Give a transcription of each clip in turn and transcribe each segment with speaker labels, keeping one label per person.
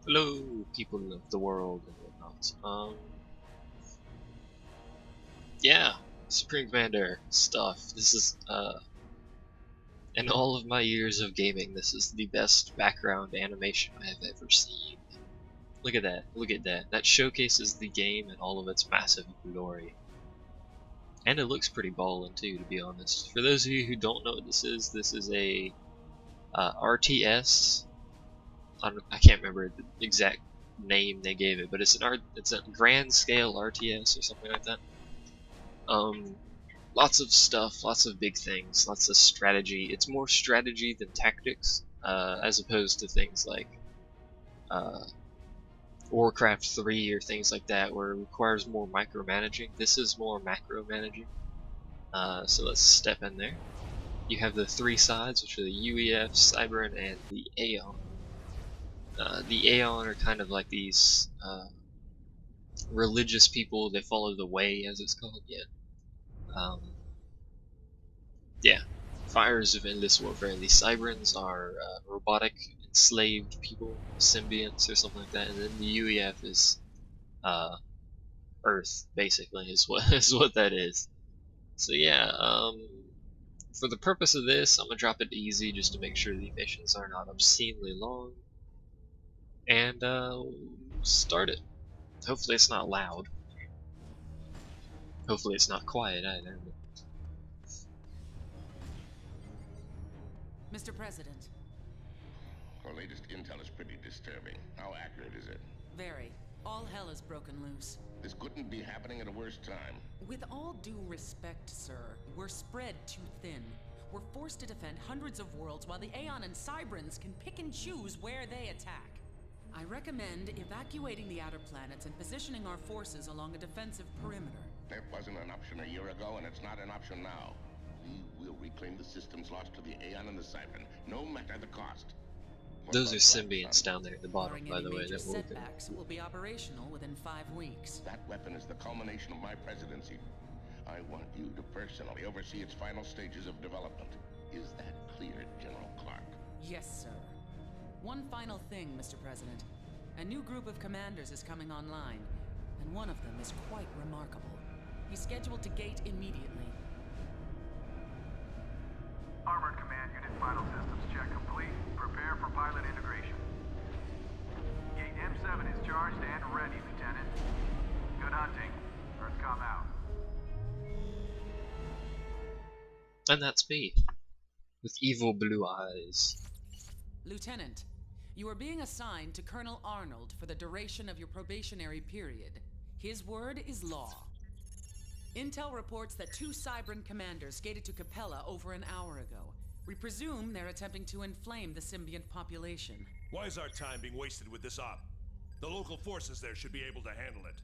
Speaker 1: Hello, people of the world and whatnot. Yeah, Supreme Commander stuff. This is, in all of my years of gaming, this is the best background animation I have ever seen. Look at that, look at that. That showcases the game in all of its massive glory. And it looks pretty ballin' too, to be honest. For those of you who don't know what this is a RTS. I can't remember the exact name they gave it, but it's a grand scale RTS or something like that. Lots of stuff, lots of big things, lots of strategy. It's more strategy than tactics, as opposed to things like uh, Warcraft 3 or things like that, where it requires more micromanaging. This is more macro managing. So let's step in there. You have the three sides, which are the UEF, Cybern, and the Aeon. The Aeon are kind of like these religious people. They follow the Way, as it's called. Yeah. Fires of endless warfare. The Cyberns are robotic, enslaved people, symbionts or something like that, and then the UEF is Earth, basically, is what is what that is. So yeah, for the purpose of this, I'm gonna drop it easy just to make sure the missions are not obscenely long, and start it. Hopefully it's not loud. Hopefully it's not quiet either.
Speaker 2: Mr. President.
Speaker 3: Our latest intel is pretty disturbing. How accurate is it?
Speaker 2: Very. All hell is broken loose.
Speaker 3: This couldn't be happening at a worse time.
Speaker 2: With all due respect, sir, we're spread too thin. We're forced to defend hundreds of worlds while the Aeon and Cybrans can pick and choose where they attack. I recommend evacuating the outer planets and positioning our forces along a defensive perimeter.
Speaker 3: That wasn't an option a year ago, and it's not an option now. We will reclaim the systems lost to the Aeon and the Cybran, no matter the cost.
Speaker 1: Those are symbionts down there at the bottom, by the way.
Speaker 2: That setbacks will be operational within 5 weeks.
Speaker 3: That weapon is the culmination of my presidency. I want you to personally oversee its final stages of development. Is that clear, General Clark?
Speaker 2: Yes, sir. One final thing, Mr. President. A new group of commanders is coming online, and one of them is quite remarkable. He's scheduled to gate immediately.
Speaker 4: Armored Command Unit final systems check complete. Prepare for pilot integration. Gate M7 is charged and ready, Lieutenant. Good hunting. Earthcom out.
Speaker 1: And that's me, with evil blue eyes.
Speaker 2: Lieutenant, you are being assigned to Colonel Arnold for the duration of your probationary period. His word is law. Intel reports that 2 Cybran commanders gated to Capella over an hour ago. We presume they're attempting to inflame the symbiont population.
Speaker 5: Why is our time being wasted with this op? The local forces there should be able to handle it.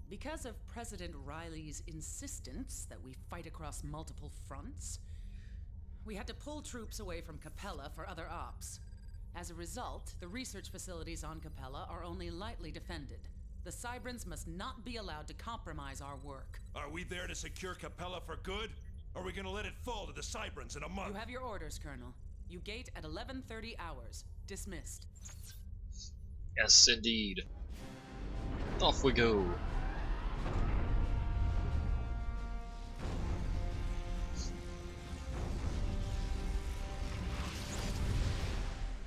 Speaker 2: Because of President Riley's insistence that we fight across multiple fronts, we had to pull troops away from Capella for other ops. As a result, the research facilities on Capella are only lightly defended. The Cybrans must not be allowed to compromise our work.
Speaker 5: Are we there to secure Capella for good? Or are we gonna let it fall to the Cybrans in a month?
Speaker 2: You have your orders, Colonel. You gate at 11:30 hours. Dismissed.
Speaker 1: Yes, indeed. Off we go.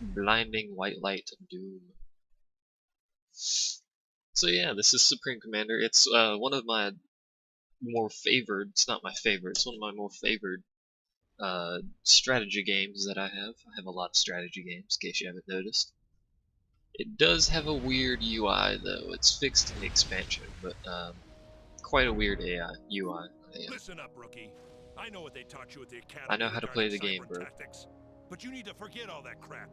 Speaker 1: Blinding white light of doom. So yeah, this is Supreme Commander. It's one of my more favored, it's not my favorite, it's one of my more favored strategy games that I have. I have a lot of strategy games, in case you haven't noticed. It does have a weird UI though. It's fixed in the expansion, but quite a weird UI.
Speaker 5: Listen up, rookie. I know what they taught you at the academy.
Speaker 1: I know how to play the game, bro.
Speaker 5: Tactics, but you need to forget all that crap.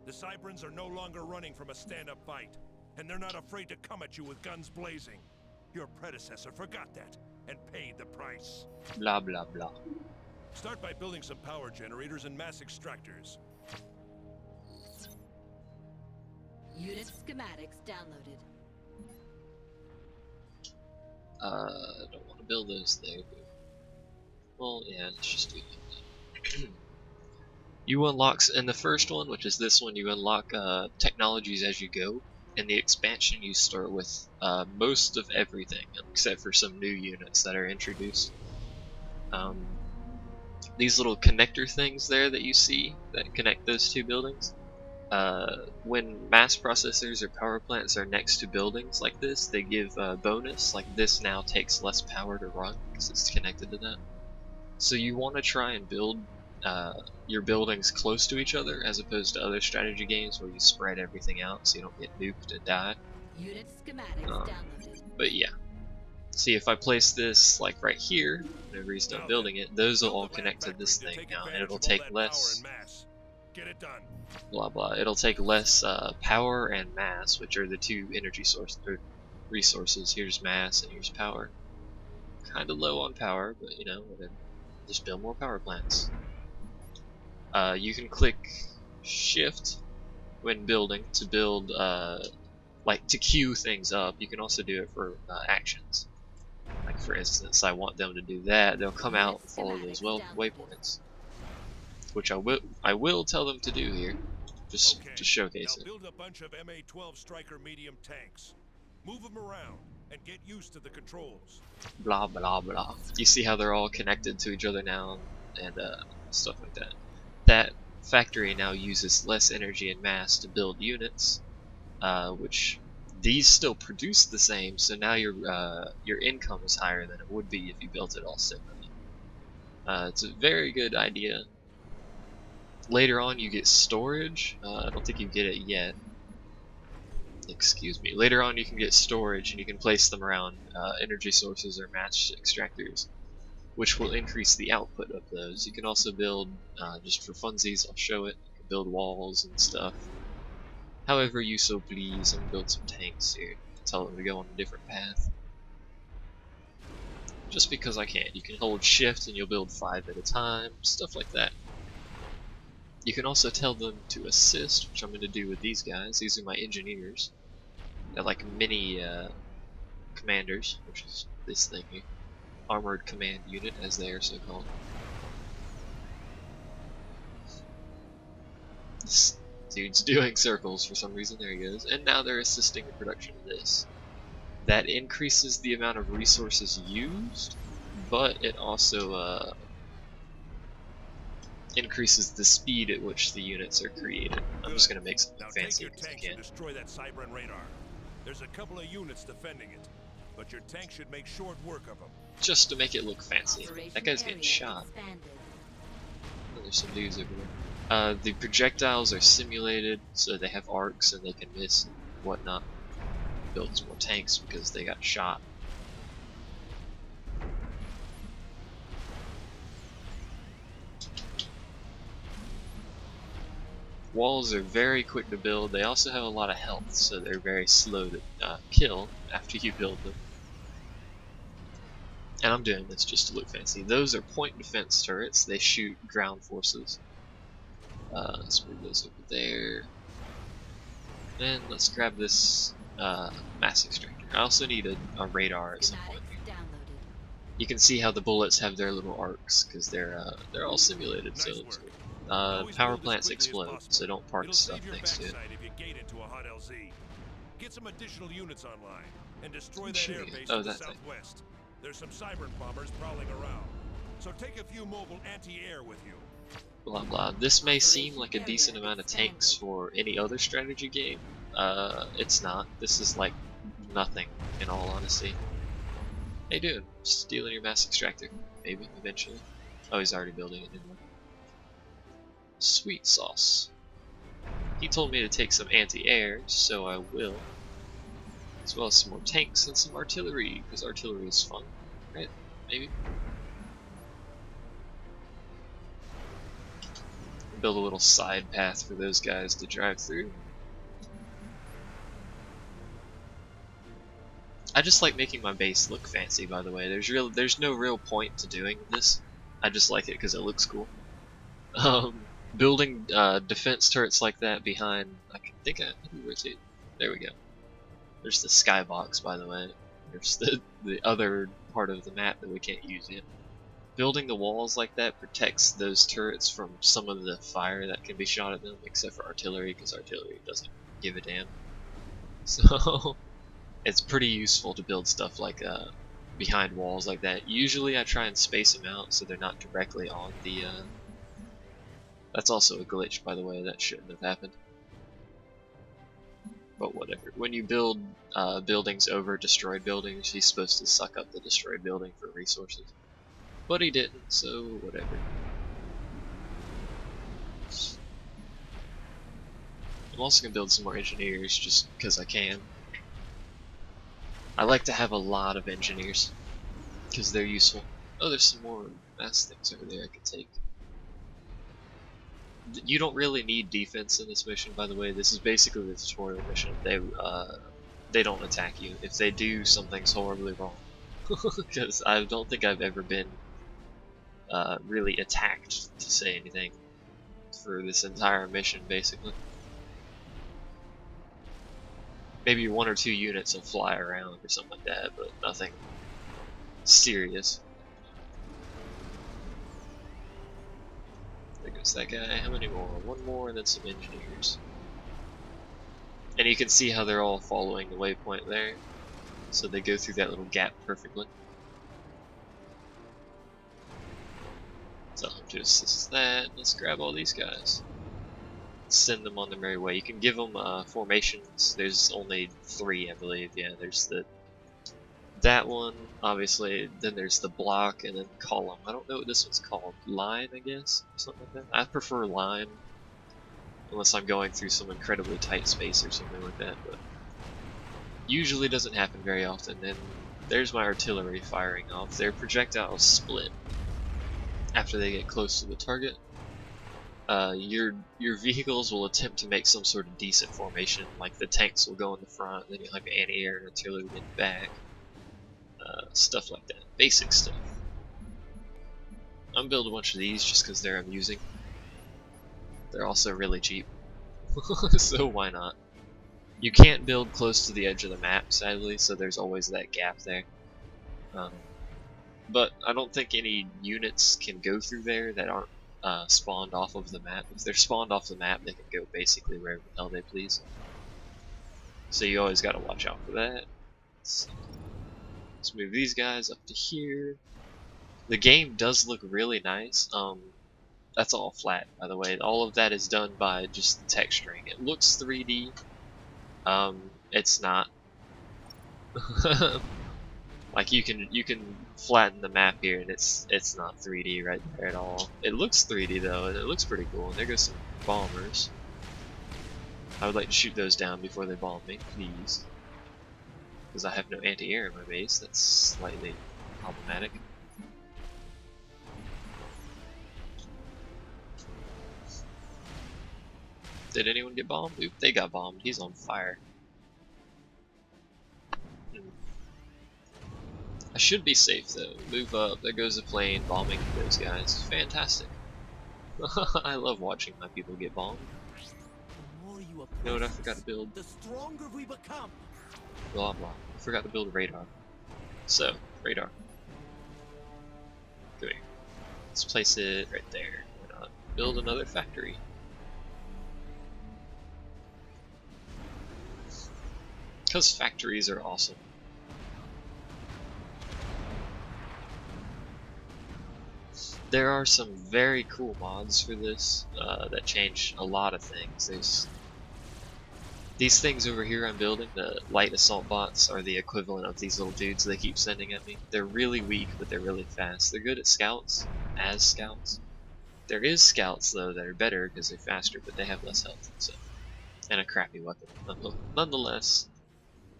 Speaker 5: The Cybrans are no longer running from a stand-up fight, and they're not afraid to come at you with guns blazing. Your predecessor forgot that and paid the price.
Speaker 1: Blah blah blah.
Speaker 5: Start by building some power generators and mass extractors.
Speaker 6: Unit schematics downloaded.
Speaker 1: I don't want to build those there, but well, yeah, let's just do that. You unlock, in the first one, which is this one, you unlock technologies as you go. In the expansion, you start with most of everything, except for some new units that are introduced. These little connector things there that you see that connect those two buildings, when mass processors or power plants are next to buildings like this, they give a bonus, like this now takes less power to run because it's connected to that. So you want to try and build your buildings close to each other as opposed to other strategy games where you spread everything out so you don't get nuked and die.
Speaker 6: Unit schematics downloaded.
Speaker 1: But yeah. See, if I place this like right here, whenever he's done building it, those will all connect to this thing now, and it'll take less
Speaker 5: Get it done.
Speaker 1: blah blah. It'll take less power and mass, which are the two energy resources. Here's mass and here's power. Kind of low on power, but you know, whatever. Just build more power plants. You can click shift when building to build, like to queue things up. You can also do it for actions. Like for instance, I want them to do that. They'll come out and follow those waypoints, which I will tell them to do here, just to showcase
Speaker 5: now
Speaker 1: it.
Speaker 5: Build a bunch of MA-12 Striker medium tanks. Move them around and get used to the controls.
Speaker 1: Blah blah blah. You see how they're all connected to each other now, and stuff like that. That factory now uses less energy and mass to build units, which these still produce the same. So now your income is higher than it would be if you built it all separately. It's a very good idea. Later on, you get storage. I don't think you get it yet. Excuse me. Later on, you can get storage, and you can place them around energy sources or mass extractors, which will increase the output of those. You can also build, just for funsies, I'll show it. You can build walls and stuff. However you so please. I'm gonna build some tanks here. Tell them to go on a different path. Just because I can. You can hold shift and you'll build 5 at a time. Stuff like that. You can also tell them to assist, which I'm going to do with these guys. These are my engineers. They're like mini commanders, which is this thing here. Armored command unit, as they are so called. This dude's doing circles for some reason. There he goes. And now they're assisting the production of this. That increases the amount of resources used, but it also increases the speed at which the units are created. I'm just gonna make something fancy
Speaker 5: Now take your tanks and destroy that Cybran radar. There's a couple of units defending it, but your tank should make short work of them.
Speaker 1: Just to make it look fancy. That guy's getting shot.
Speaker 6: Expanded.
Speaker 1: Oh, there's some dudes over there. The projectiles are simulated, so they have arcs and they can miss and whatnot. Build some more tanks because they got shot. Walls are very quick to build. They also have a lot of health, so they're very slow to kill after you build them. And I'm doing this just to look fancy. Those are point defense turrets. They shoot ground forces. Let's move those over there. And let's grab this mass extractor. I also need a radar at some point.
Speaker 6: Schematics downloaded.
Speaker 1: You can see how the bullets have their little arcs because they're all simulated.
Speaker 5: Nice
Speaker 1: So
Speaker 5: work.
Speaker 1: power
Speaker 5: Always build as
Speaker 1: plants
Speaker 5: quickly as
Speaker 1: explode,
Speaker 5: possible.
Speaker 1: so don't park
Speaker 5: It'll
Speaker 1: stuff
Speaker 5: save your
Speaker 1: next to it.
Speaker 5: backside if you gate into a hot LZ. Get some additional units online and destroy that
Speaker 1: Sure.
Speaker 5: airbase
Speaker 1: Oh,
Speaker 5: to the
Speaker 1: that thing.
Speaker 5: southwest. There's some Cybran bombers prowling around, so take a few mobile anti-air with you.
Speaker 1: Blah blah. This may seem like a decent amount of tanks for any other strategy game. It's not. This is like nothing, in all honesty. Hey dude, stealing your mass extractor. Maybe, eventually. Oh, he's already building it, didn't he? Sweet sauce. He told me to take some anti-air, so I will. As well as some more tanks and some artillery, because artillery is fun, right? Maybe. Build a little side path for those guys to drive through. I just like making my base look fancy, by the way. There's no real point to doing this. I just like it because it looks cool. Building defense turrets like that behind, I think I can rotate. There we go. There's the skybox, by the way. There's the other part of the map that we can't use yet. building the walls like that protects those turrets from some of the fire that can be shot at them, except for artillery, because artillery doesn't give a damn. So it's pretty useful to build stuff like behind walls like that. Usually I try and space them out so they're not directly on the that's also a glitch, by the way, that shouldn't have happened. But whatever. When you build buildings over destroyed buildings, he's supposed to suck up the destroyed building for resources. But he didn't, so whatever. I'm also going to build some more engineers just because I can. I like to have a lot of engineers because they're useful. Oh, there's some more mass things over there I could take. You don't really need defense in this mission, by the way. This is basically the tutorial mission. They don't attack you. If they do, something's horribly wrong. Because I don't think I've ever been really attacked, to say anything, for this entire mission, basically. Maybe 1 or 2 units will fly around or something like that, but nothing serious. There goes that guy. How many more? 1 more and then some engineers. And you can see how they're all following the waypoint there. So they go through that little gap perfectly. So just this is that. Let's grab all these guys. Send them on their merry way. You can give them formations. There's only 3, I believe. Yeah, there's that one, obviously. Then there's the block, and then column. I don't know what this one's called. Line, I guess, something like that. I prefer line, unless I'm going through some incredibly tight space or something like that. But usually doesn't happen very often. And there's my artillery firing off. Their projectiles split after they get close to the target. Your vehicles will attempt to make some sort of decent formation, like the tanks will go in the front, then you'll have your anti-air and artillery in the back. Stuff like that. Basic stuff. I'm building a bunch of these just because they're amusing. They're also really cheap. So why not? You can't build close to the edge of the map, sadly, so there's always that gap there. But I don't think any units can go through there that aren't spawned off of the map. If they're spawned off the map, they can go basically wherever the hell they please. So you always gotta watch out for that. Let's move these guys up to here. The game does look really nice. That's all flat, by the way. All of that is done by just texturing. It looks 3D. It's not. Like you can flatten the map here, and it's not 3D right there at all. It looks 3D though, and it looks pretty cool. And there goes some bombers. I would like to shoot those down before they bomb me, please. Because I have no anti-air in my base. That's slightly problematic. Did anyone get bombed? Oop, they got bombed. He's on fire. I should be safe though. Move up. There goes a plane bombing those guys. Fantastic. I love watching my people get bombed. You know what I forgot to build?
Speaker 7: The stronger we become.
Speaker 1: Blah blah. I forgot to build radar. So, radar. Go here. Let's place it right there. Why not? Build another factory. Because factories are awesome. There are some very cool mods for this that change a lot of things. There's these things over here I'm building, the light assault bots, are the equivalent of these little dudes they keep sending at me. They're really weak, but they're really fast. They're good at scouts, as scouts. There is scouts though that are better because they're faster, but they have less health, so, and a crappy weapon. Nonetheless,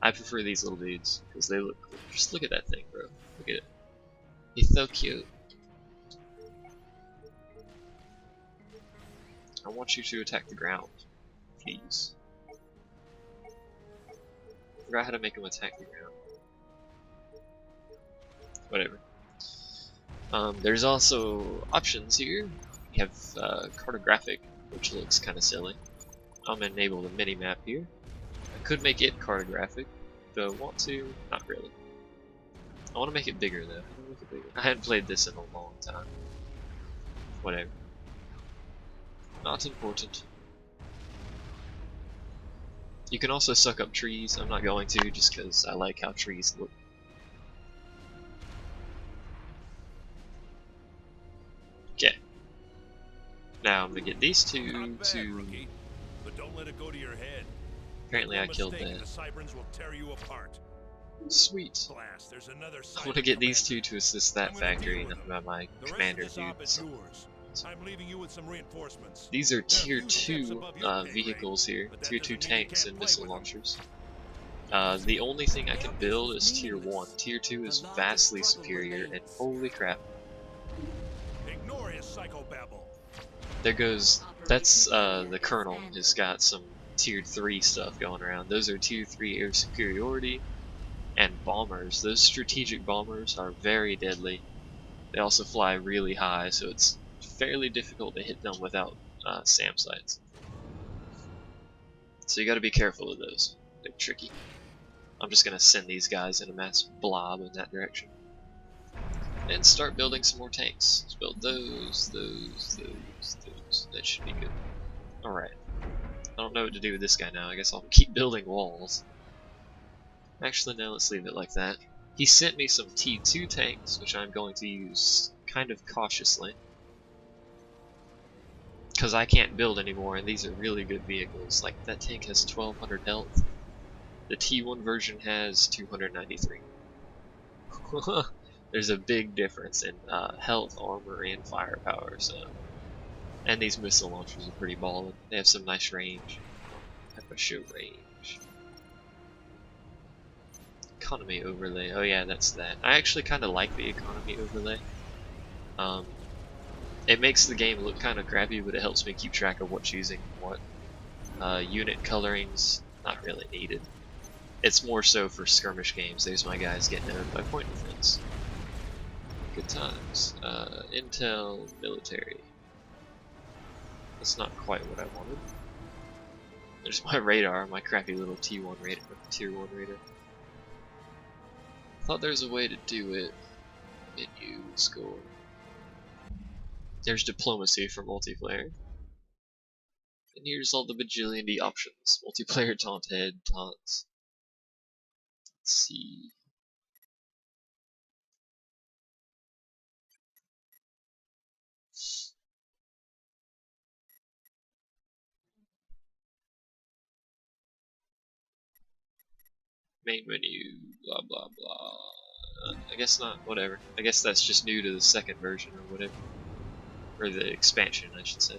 Speaker 1: I prefer these little dudes because they look cool. Just look at that thing, bro. Look at it. He's so cute. I want you to attack the ground, please. I forgot how to make him attack the ground. Whatever. There's also options here. We have cartographic, which looks kind of silly. I'm gonna enable the mini-map here. I could make it cartographic. Do I want to? Not really. I want to make it bigger though. I hadn't played this in a long time. Whatever. Not important. You can also suck up trees. I'm not going to, just because I like how trees look. Okay. Now I'm gonna get these two
Speaker 5: Not bad,
Speaker 1: to.
Speaker 5: rookie, but don't let it go to your head.
Speaker 1: Apparently,
Speaker 5: Make
Speaker 1: I
Speaker 5: one
Speaker 1: killed
Speaker 5: mistake
Speaker 1: that.
Speaker 5: and the Cyberns will tear you apart.
Speaker 1: Sweet.
Speaker 5: Blast, there's another
Speaker 1: I want to get these two
Speaker 5: commander.
Speaker 1: to assist
Speaker 5: I'm
Speaker 1: that
Speaker 5: gonna
Speaker 1: factory,
Speaker 5: deal with
Speaker 1: nothing
Speaker 5: them.
Speaker 1: about my
Speaker 5: The rest
Speaker 1: commander
Speaker 5: of this op is
Speaker 1: dudes.
Speaker 5: yours. I'm leaving you with some reinforcements.
Speaker 1: These are
Speaker 5: They're a
Speaker 1: tier
Speaker 5: few steps
Speaker 1: 2
Speaker 5: above your pay
Speaker 1: vehicles
Speaker 5: grade,
Speaker 1: here,
Speaker 5: but that
Speaker 1: tier 2
Speaker 5: doesn't mean you
Speaker 1: tanks
Speaker 5: can't
Speaker 1: and
Speaker 5: play
Speaker 1: missile
Speaker 5: with them.
Speaker 1: launchers. The only thing I can build is tier 1. Tier 2 is vastly superior, and holy crap.
Speaker 5: Ignore his psychobabble.
Speaker 1: There goes, that's the Colonel has got some tier 3 stuff going around. Those are tier 3 air superiority and bombers. Those strategic bombers are very deadly. They also fly really high, so it's fairly difficult to hit them without SAM sights. So you gotta be careful of those. They're tricky. I'm just gonna send these guys in a mass blob in that direction. And start building some more tanks. Let's build those. That should be good. Alright. I don't know what to do with this guy now. I guess I'll keep building walls. Actually, no, let's leave it like that. He sent me some T2 tanks, which I'm going to use kind of cautiously. Because I can't build anymore, and these are really good vehicles. Like, that tank has 1200 health. The T1 version has 293. There's a big difference in health, armor, and firepower, so... And these missile launchers are pretty ballin'. They have some nice range. Type of show range. Economy overlay. Oh yeah, that's that. I actually kind of like the economy overlay. It makes the game look kind of crappy, but it helps me keep track of what's using what. Unit colorings, not really needed. It's more so for skirmish games. There's my guys getting owned by point defense. Good times. Intel, military. That's not quite what I wanted. There's my radar, my crappy little T1 radar, tier 1 radar. Thought there was a way to do it. Menu, score. There's diplomacy for multiplayer. And here's all the bajillion D options. Multiplayer, taunt head, taunts. Let's see. Main menu, blah blah blah. I guess not, whatever. I guess that's just new to the second version or whatever. Or the expansion, I should say.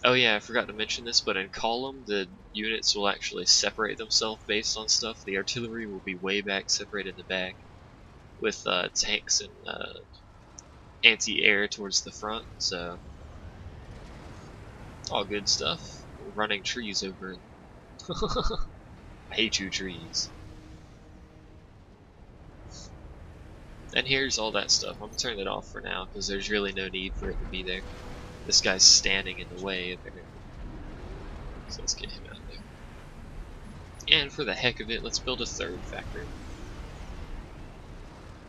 Speaker 1: Oh yeah, I forgot to mention this, but in column, the units will actually separate themselves based on stuff. The artillery will be way back, separated in the back, with tanks and anti-air towards the front, so all good stuff. We're running trees over it. I hate you, trees. And here's all that stuff. I'm gonna turn it off for now, because there's really no need for it to be there. This guy's standing in the way, apparently. So let's get him out of there. And for the heck of it, let's build a third factory.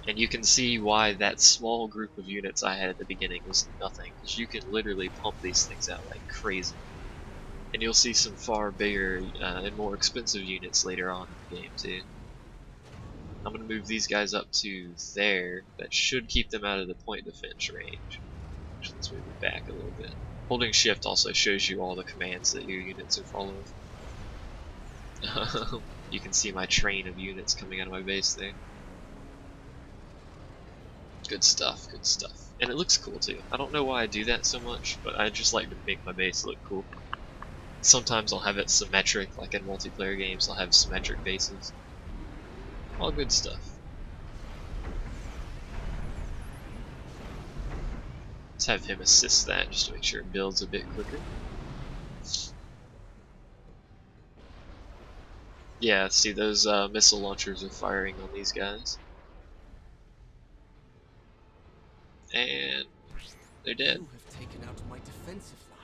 Speaker 1: And you can see why that small group of units I had at the beginning was nothing, because you can literally pump these things out like crazy. And you'll see some far bigger and more expensive units later on in the game too. I'm going to move these guys up to there. That should keep them out of the point defense range. Actually, let's move it back a little bit. Holding shift also shows you all the commands that your units are following. You can see my train of units coming out of my base there. Good stuff, good stuff. And it looks cool too. I don't know why I do that so much, but I just like to make my base look cool. Sometimes I'll have it symmetric, like in multiplayer games I'll have symmetric bases. All good stuff. Let's have him assist that just to make sure it builds a bit quicker. Yeah, see those missile launchers are firing on these guys. And they're dead.
Speaker 7: You have taken out my defensive line.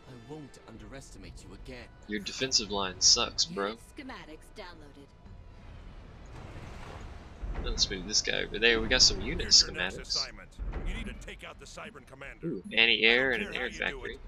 Speaker 7: I won't underestimate you again.
Speaker 1: Your defensive line sucks, bro.
Speaker 6: Unit schematics downloaded.
Speaker 1: Let's move this guy over there. We got some unit
Speaker 5: Here's your next
Speaker 1: schematics.
Speaker 5: assignment. You need to take out the Cybran commander.
Speaker 1: Ooh, anti-air
Speaker 5: I
Speaker 1: and
Speaker 5: don't
Speaker 1: an
Speaker 5: care
Speaker 1: air
Speaker 5: how you do
Speaker 1: factory.
Speaker 5: it.